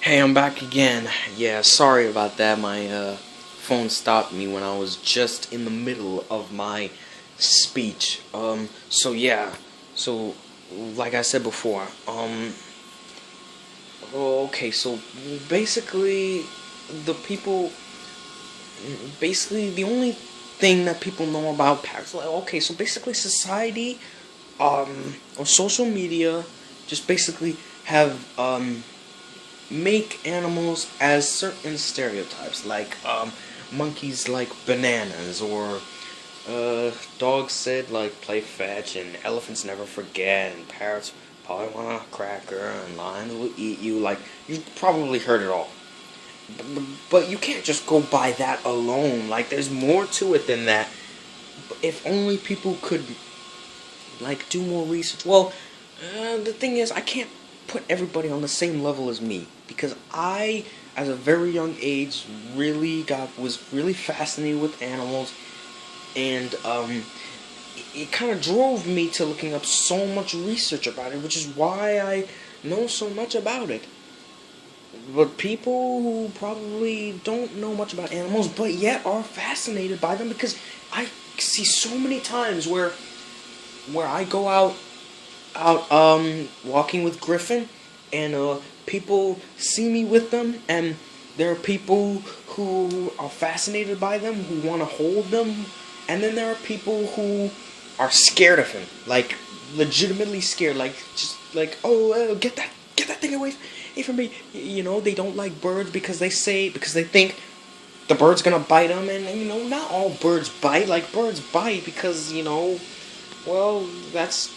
Hey, I'm back again. Yeah, sorry about that. My phone stopped me when I was just in the middle of my speech. So yeah. So like I said before, okay, so basically the people basically the only thing that people know about parrots, like, okay, so basically society or social media just basically have make animals as certain stereotypes, like monkeys like bananas, or dogs said like play fetch, and elephants never forget, and parrots probably want a cracker, and lions will eat you. Like, you've probably heard it all. But you can't just go by that alone. Like, there's more to it than that. If only people could like do more research. Well, the thing is, I can't put everybody on the same level as me, because I, as a very young age, was really fascinated with animals, and it kind of drove me to looking up so much research about it, which is why I know so much about it. But people who probably don't know much about animals, but yet are fascinated by them, because I see so many times where I go out walking with Griffin, and people see me with them, and there are people who are fascinated by them, who want to hold them, and then there are people who are scared of him, like legitimately scared, like just like, oh, get that thing away from me. You know, they don't like birds because they think the bird's gonna bite them, and not all birds bite. Like, birds bite because well, that's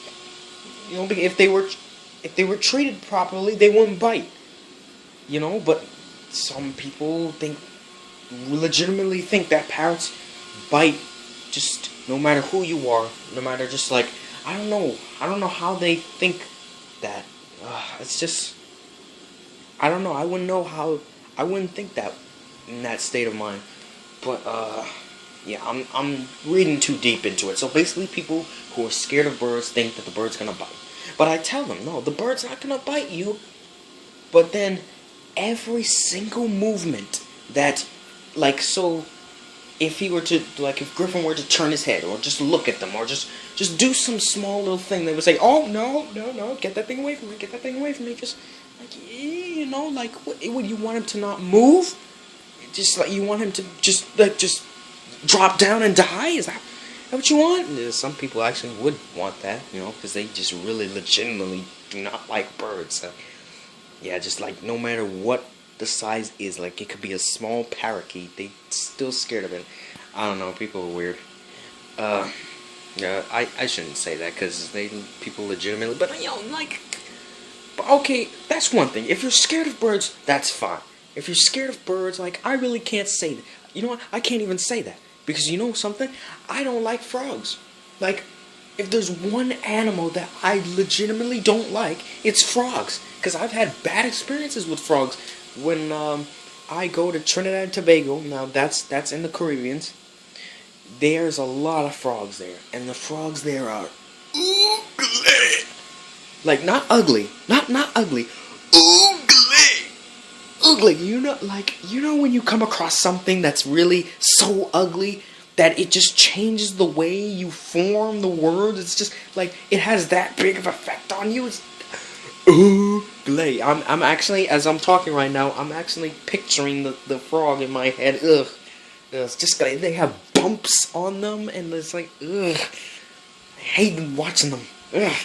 if they were treated properly, they wouldn't bite. But some people legitimately think that parrots bite, just no matter who you are, no matter, just like, I don't know how they think that. It's just, I don't know. I wouldn't think that in that state of mind. But yeah, I'm reading too deep into it. So basically, people who are scared of birds think that the bird's gonna bite. But I tell them, no, the bird's not gonna bite you. But then every single movement that, like, so if if Griffin were to turn his head, or just look at them, or just do some small little thing, they would say, "Oh, no, get that thing away from me, get that thing away from me." Just like, like, what, would you want him to not move? Just like, you want him to just drop down and die? Is that what you want? Some people actually would want that, because they just really legitimately do not like birds. Yeah, just like, no matter what the size is, like, it could be a small parakeet, they still scared of it. I don't know, people are weird. Yeah, I shouldn't say that, because people legitimately, but like, okay, that's one thing. If you're scared of birds, that's fine. If you're scared of birds, like, I really can't say that. You know what? I can't even say that. Because, you know something? I don't like frogs. Like, if there's one animal that I legitimately don't like, it's frogs. Because I've had bad experiences with frogs. When I go to Trinidad and Tobago, now that's in the Caribbean, there's a lot of frogs there. And the frogs there are ugly. Like, not ugly. Not ugly. Ugly. When you come across something that's really so ugly that it just changes the way you form the words. It's just like, it has that big of effect on you. It's ugly. I'm actually, as I'm talking right now, I'm actually picturing the frog in my head. Ugh. It's just like, they have bumps on them, and it's like, ugh. I hate watching them. Ugh.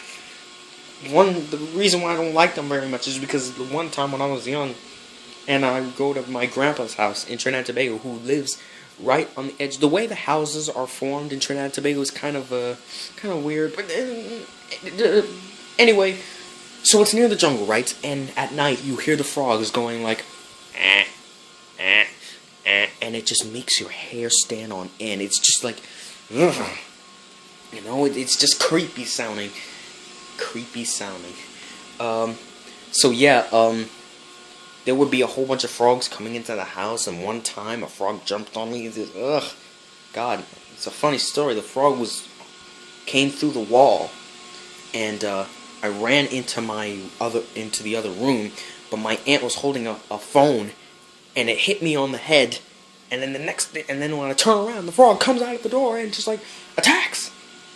The reason why I don't like them very much is because the one time when I was young, and I would go to my grandpa's house in Trinidad and Tobago, who lives right on the edge. The way the houses are formed in Trinidad and Tobago is kind of weird. But anyway, so it's near the jungle, right? And at night you hear the frogs going like, and it just makes your hair stand on end. It's just like, ugh. It's just creepy sounding. So yeah, there would be a whole bunch of frogs coming into the house, and one time a frog jumped on me. Ugh, God, it's a funny story. The frog came through the wall, and I ran into the other room, but my aunt was holding a phone, and it hit me on the head. And then when I turn around, the frog comes out of the door and just like attacks.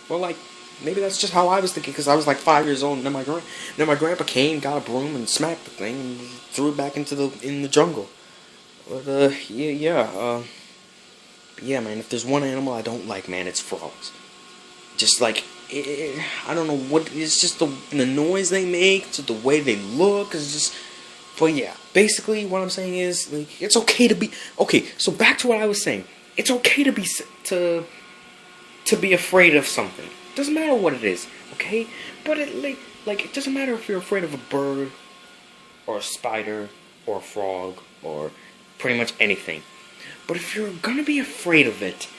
Well, like maybe that's just how I was thinking, because I was like 5 years old, and then my grandpa came, got a broom, and smacked the thing, and threw it back in the jungle. But yeah, man. If there's one animal I don't like, man, it's frogs. Just like I don't know what. It's just the noise they make, just the way they look. It's just. But yeah, basically what I'm saying is, like, it's okay to be okay. So back to what I was saying. It's okay to be afraid of something. Doesn't matter what it is, okay? But it doesn't matter if you're afraid of a bird, or a spider, or a frog, or pretty much anything. But if you're gonna be afraid of it,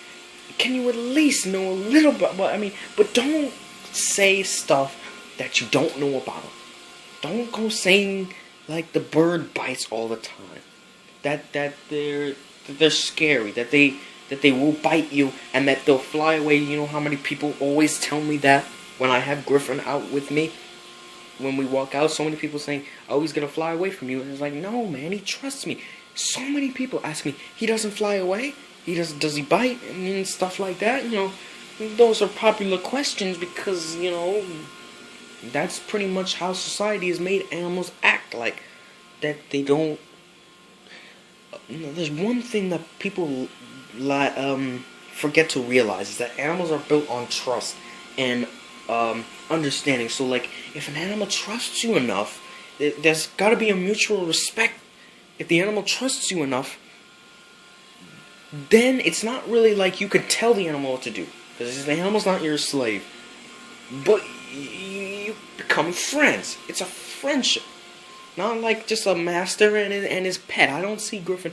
can you at least know a little bit? Well, I mean, but don't say stuff that you don't know about. Don't go saying like the bird bites all the time. That they're scary. That they will bite you and that they'll fly away. You know how many people always tell me that when I have Griffin out with me, when we walk out, so many people saying, "Oh, he's gonna fly away from you," and it's like, no, man, he trusts me. So many people ask me, he doesn't fly away. Does he bite and stuff like that? You know, those are popular questions because that's pretty much how society has made animals act, like that they don't. There's one thing that people forget to realize, is that animals are built on trust and understanding. So, like, if an animal trusts you enough, there's got to be a mutual respect. If the animal trusts you enough, then it's not really like you could tell the animal what to do, because the animal's not your slave. But you become friends. It's a friendship, not like just a master and his pet. I don't see Griffin